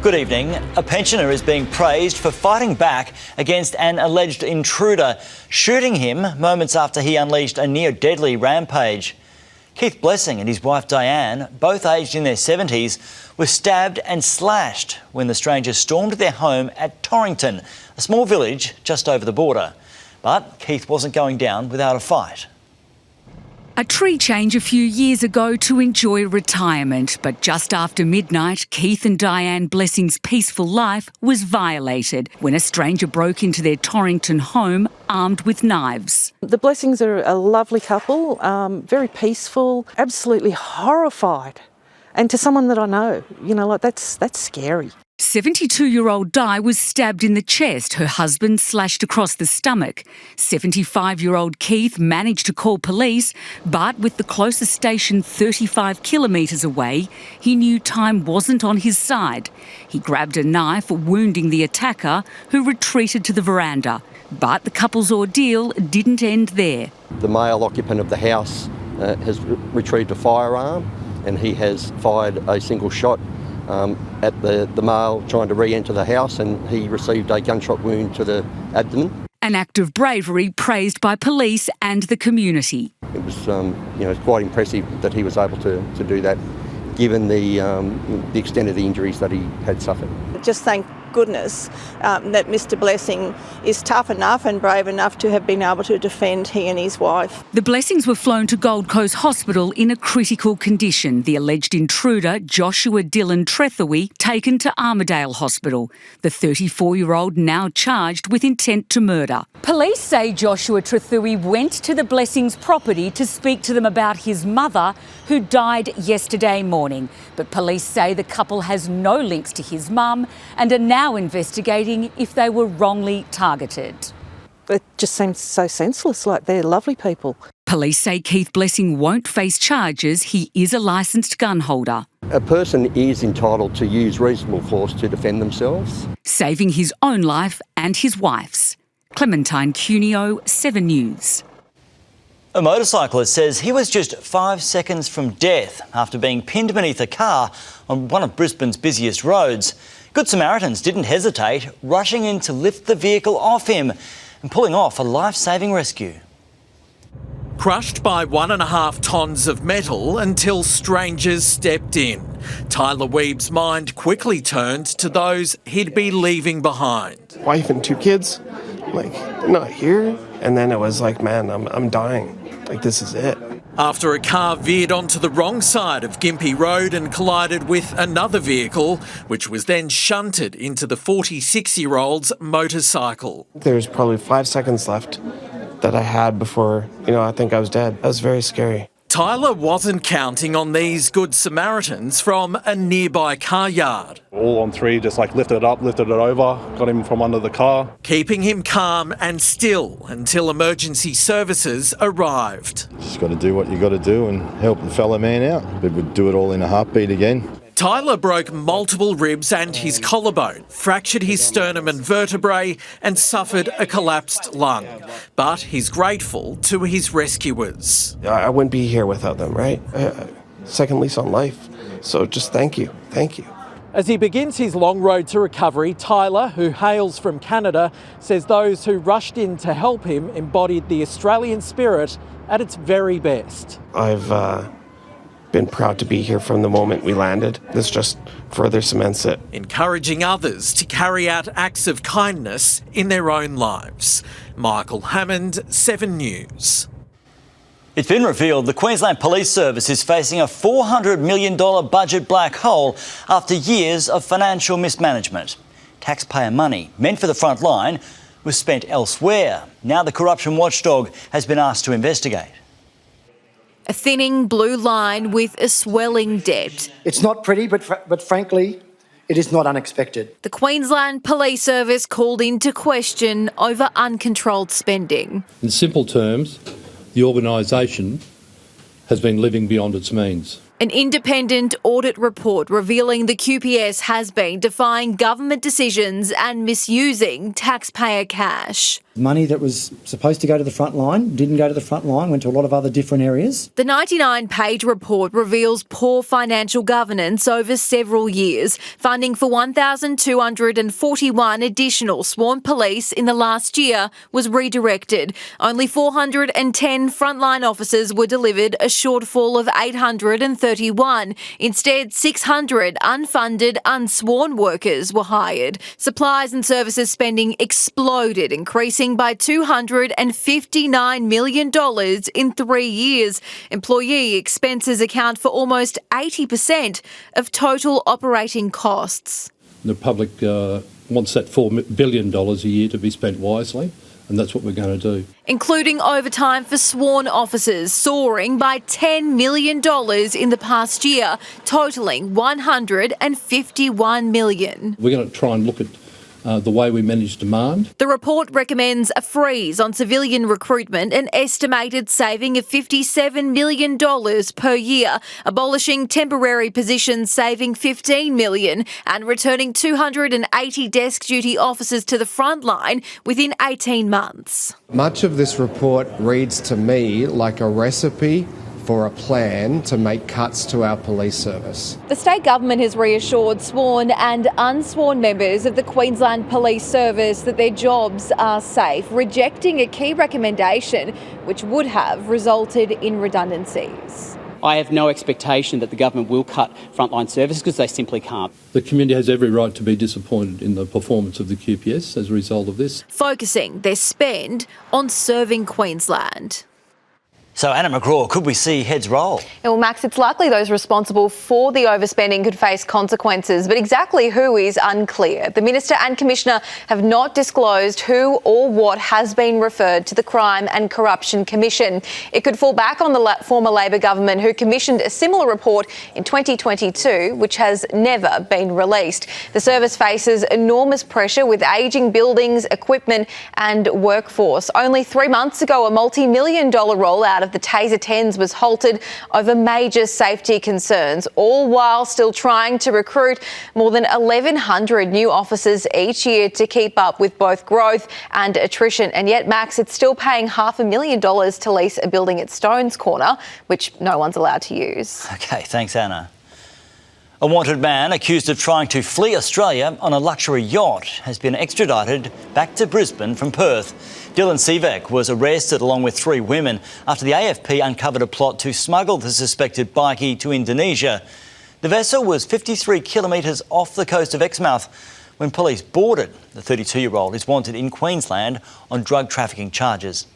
Good evening. A pensioner is being praised for fighting back against an alleged intruder, shooting him moments after he unleashed a near-deadly rampage. Keith Blessing and his wife Diane, both aged in their 70s, were stabbed and slashed when the stranger stormed their home at Torrington, a small village just over the border. But Keith wasn't going down without a fight. A tree change a few years ago to enjoy retirement, but just after midnight, Keith and Diane Blessing's peaceful life was violated when a stranger broke into their Torrington home armed with knives. The Blessings are a lovely couple, very peaceful, absolutely horrified. And to someone that I know, that's scary. 72-year-old Di was stabbed in the chest, her husband slashed across the stomach. 75-year-old Keith managed to call police, but with the closest station 35 kilometres away, he knew time wasn't on his side. He grabbed a knife, wounding the attacker, who retreated to the veranda. But the couple's ordeal didn't end there. The male occupant of the house has retrieved a firearm, and he has fired a single shot at the male trying to re-enter the house, and he received a gunshot wound to the abdomen. An act of bravery praised by police and the community. It was, quite impressive that he was able to do that, given the extent of the injuries that he had suffered. Just thank goodness that Mr Blessing is tough enough and brave enough to have been able to defend he and his wife. The Blessings were flown to Gold Coast Hospital in a critical condition. The alleged intruder, Joshua Dylan Trethewey, taken to Armidale Hospital. The 34-year-old now charged with intent to murder. Police say Joshua Trethewey went to the Blessings' property to speak to them about his mother, who died yesterday morning. But police say the couple has no links to his mum and are now investigating if they were wrongly targeted. It just seems so senseless, like they're lovely people. Police say Keith Blessing won't face charges. He is a licensed gun holder. A person is entitled to use reasonable force to defend themselves. Saving his own life and his wife's. Clementine Cuneo, 7 News. A motorcyclist says he was just 5 seconds from death after being pinned beneath a car on one of Brisbane's busiest roads. Good Samaritans didn't hesitate, rushing in to lift the vehicle off him and pulling off a life-saving rescue. Crushed by 1.5 tonnes of metal until strangers stepped in. Tyler Weeb's mind quickly turned to those he'd be leaving behind. Wife and 2 kids, not here. And then it was like, man, I'm dying. This is it. After a car veered onto the wrong side of Gympie Road and collided with another vehicle, which was then shunted into the 46-year-old's motorcycle. There's probably 5 seconds left that I had before, I think I was dead. That was very scary. Tyler wasn't counting on these Good Samaritans from a nearby car yard. All on 3, just lifted it up, lifted it over, got him from under the car. Keeping him calm and still until emergency services arrived. Just got to do what you got to do and help the fellow man out. But we'd do it all in a heartbeat again. Tyler broke multiple ribs and his collarbone, fractured his sternum and vertebrae and suffered a collapsed lung. But he's grateful to his rescuers. I wouldn't be here without them, right? Second lease on life. So just thank you. Thank you. As he begins his long road to recovery, Tyler, who hails from Canada, says those who rushed in to help him embodied the Australian spirit at its very best. I've been proud to be here from the moment we landed. This just further cements it. Encouraging others to carry out acts of kindness in their own lives. Michael Hammond, 7 News. It's been revealed the Queensland Police Service is facing a $400 million budget black hole after years of financial mismanagement. Taxpayer money meant for the front line was spent elsewhere. Now the corruption watchdog has been asked to investigate. A thinning blue line with a swelling debt. It's not pretty, but frankly, it is not unexpected. The Queensland Police Service called into question over uncontrolled spending. In simple terms, the organisation has been living beyond its means. An independent audit report revealing the QPS has been defying government decisions and misusing taxpayer cash. Money that was supposed to go to the front line didn't go to the front line, went to a lot of other different areas. The 99-page report reveals poor financial governance over several years. Funding for 1,241 additional sworn police in the last year was redirected. Only 410 frontline officers were delivered, a shortfall of 831. Instead, 600 unfunded, unsworn workers were hired. Supplies and services spending exploded, increasing by $259 million in 3 years. Employee expenses account for almost 80% of total operating costs. The public wants that $4 billion a year to be spent wisely, and that's what we're going to do. Including overtime for sworn officers, soaring by $10 million in the past year, totalling $151 million. We're going to try and look at the way we manage demand. The report recommends a freeze on civilian recruitment, an estimated saving of $57 million per year, abolishing temporary positions saving $15 million, and returning 280 desk duty officers to the front line within 18 months. Much of this report reads to me like a recipe for a plan to make cuts to our police service. The state government has reassured sworn and unsworn members of the Queensland Police Service that their jobs are safe, rejecting a key recommendation which would have resulted in redundancies. I have no expectation that the government will cut frontline services because they simply can't. The community has every right to be disappointed in the performance of the QPS as a result of this. Focusing their spend on serving Queensland. So, Anna McGraw, could we see heads roll? Well, Max, it's likely those responsible for the overspending could face consequences, but exactly who is unclear. The Minister and Commissioner have not disclosed who or what has been referred to the Crime and Corruption Commission. It could fall back on the former Labor government, who commissioned a similar report in 2022, which has never been released. The service faces enormous pressure with ageing buildings, equipment and workforce. Only 3 months ago, a multi-million-dollar rollout of the Taser 10s was halted over major safety concerns, all while still trying to recruit more than 1,100 new officers each year to keep up with both growth and attrition. And yet, Max, it's still paying $500,000 to lease a building at Stones Corner, which no one's allowed to use. OK, thanks, Anna. A wanted man accused of trying to flee Australia on a luxury yacht has been extradited back to Brisbane from Perth. Dylan Sivek was arrested along with 3 women after the AFP uncovered a plot to smuggle the suspected bikie to Indonesia. The vessel was 53 kilometres off the coast of Exmouth when police boarded. The 32-year-old is wanted in Queensland on drug trafficking charges.